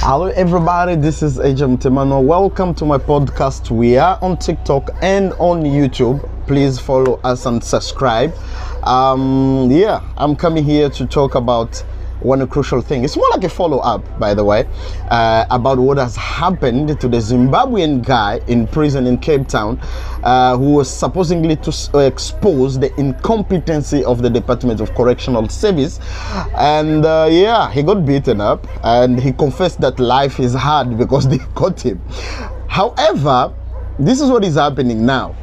Hello everybody, this is Mutimanwa. Welcome to my podcast. We are on TikTok and on YouTube. Please follow us and subscribe. I'm coming here to talk about one crucial thing. It's more like a follow-up, by the way, about what has happened to the Zimbabwean guy in prison in Cape Town, who was supposedly to expose the incompetency of the Department of Correctional Service. And he got beaten up and he confessed that life is hard because they caught him. However, this is what is happening now.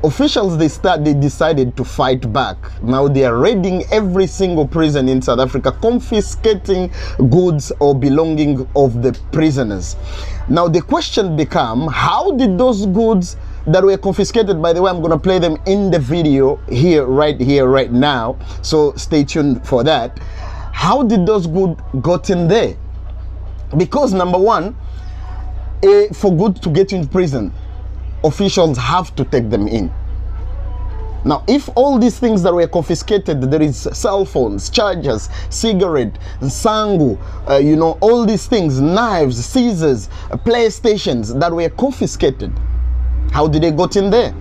Officials, they decided to fight back. Now they are raiding every single prison in South Africa, confiscating goods or belonging of the prisoners. Now the question become, how did those goods that were confiscated, by the way, I'm going to play them in the video right now, so stay tuned for that. How did those goods got in there? Because number one, for goods to get into prison, officials have to take them in. Now, if all these things that were confiscated, there is cell phones, chargers, cigarette, sangu, all these things, knives, scissors, PlayStations that were confiscated, how did they got in there?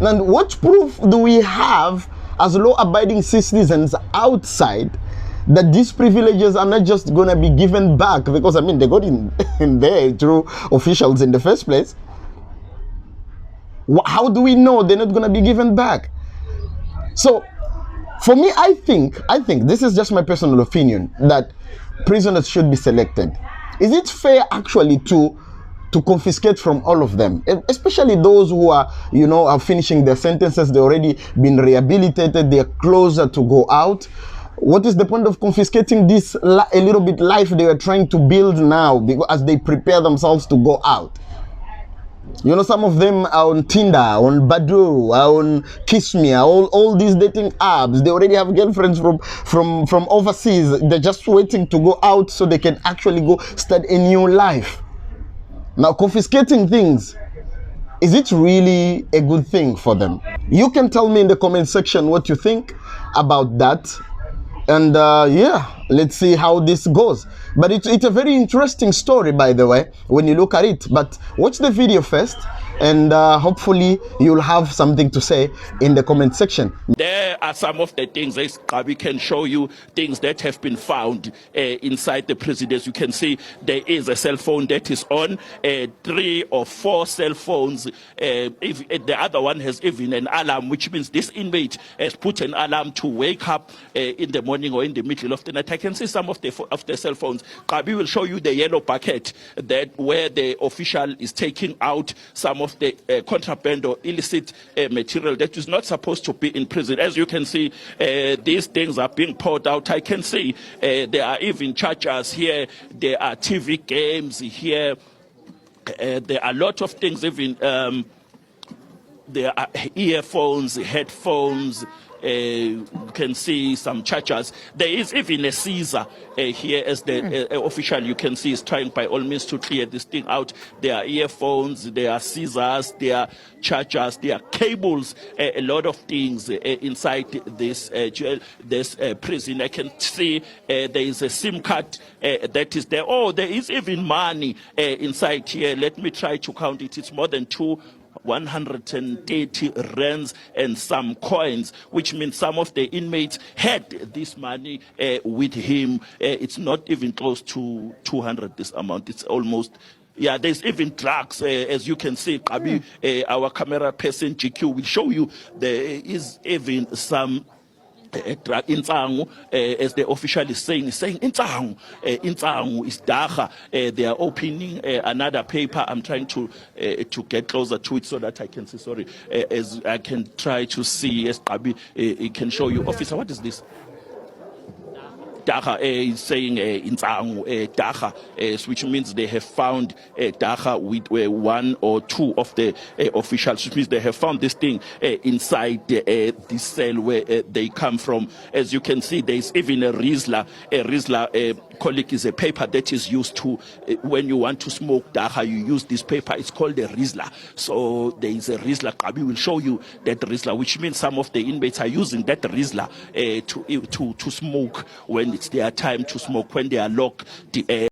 And what proof do we have as law-abiding citizens outside that these privileges are not just going to be given back? Because, I mean, they got in there through officials in the first place. How do we know they're not going to be given back? So, for me, I think this is just my personal opinion, that prisoners should be selected. Is it fair actually to confiscate from all of them, especially those who are finishing their sentences? They already been rehabilitated, they're closer to go out. What is the point of confiscating this a little bit life they are trying to build now, because as they prepare themselves to go out? Some of them are on Tinder, on Badoo, on Kiss Me, all these dating apps. They already have girlfriends from overseas. They're just waiting to go out so they can actually go start a new life. Now, confiscating things, is it really a good thing for them? You can tell me in the comment section what you think about that. And let's see how this goes. But it's a very interesting story, by the way, when you look at it. But watch the video first, and hopefully you'll have something to say in the comment section. There are some of the things we can show you, things that have been found inside the prison. As you can see, there is a cell phone that is on, 3 or 4 cell phones. If the other one has even an alarm, which means this inmate has put an alarm to wake up in the morning or in the middle of the night. I can see some of the cell phones. Kabi will show you the yellow bucket where the official is taking out some of the contraband or illicit material that is not supposed to be in prison. As you can see, these things are being poured out. I can see there are even chargers here. There are TV games here. There are a lot of things, even there are earphones, headphones. You can see some chargers. There is even a scissor here, as the official, you can see, is trying by all means to clear this thing out. There are earphones, there are scissors, there are chargers, there are cables, a lot of things inside this jail, this prison. I can see there is a SIM card that is there. Oh, there is even money inside here. Let me try to count it. It's more than 130 rands and some coins, which means some of the inmates had this money with him. It's not even close to 200, this amount. It's almost, there's even drugs, as you can see. Our camera person GQ will show you there is even some drug Intsangu, as the official is saying Intsangu is Dacha. They are opening another paper. I'm trying to get closer to it so that I can see. Sorry, as I can try to see. Yes, it can show you. Officer, what is this? Dacha is saying Intsangu Dacha, which means they have found Dacha with 1 or 2 of the officials, which means they have found this thing inside this cell where they come from. As you can see, there is even a Rizla. Colleague is a paper that is used to, when you want to smoke Dacha, you use this paper. It's called a Rizla. So there is a Rizla. Kabi will show you that Rizla, which means some of the inmates are using that Rizla to smoke when it's their time to smoke, when they are locked.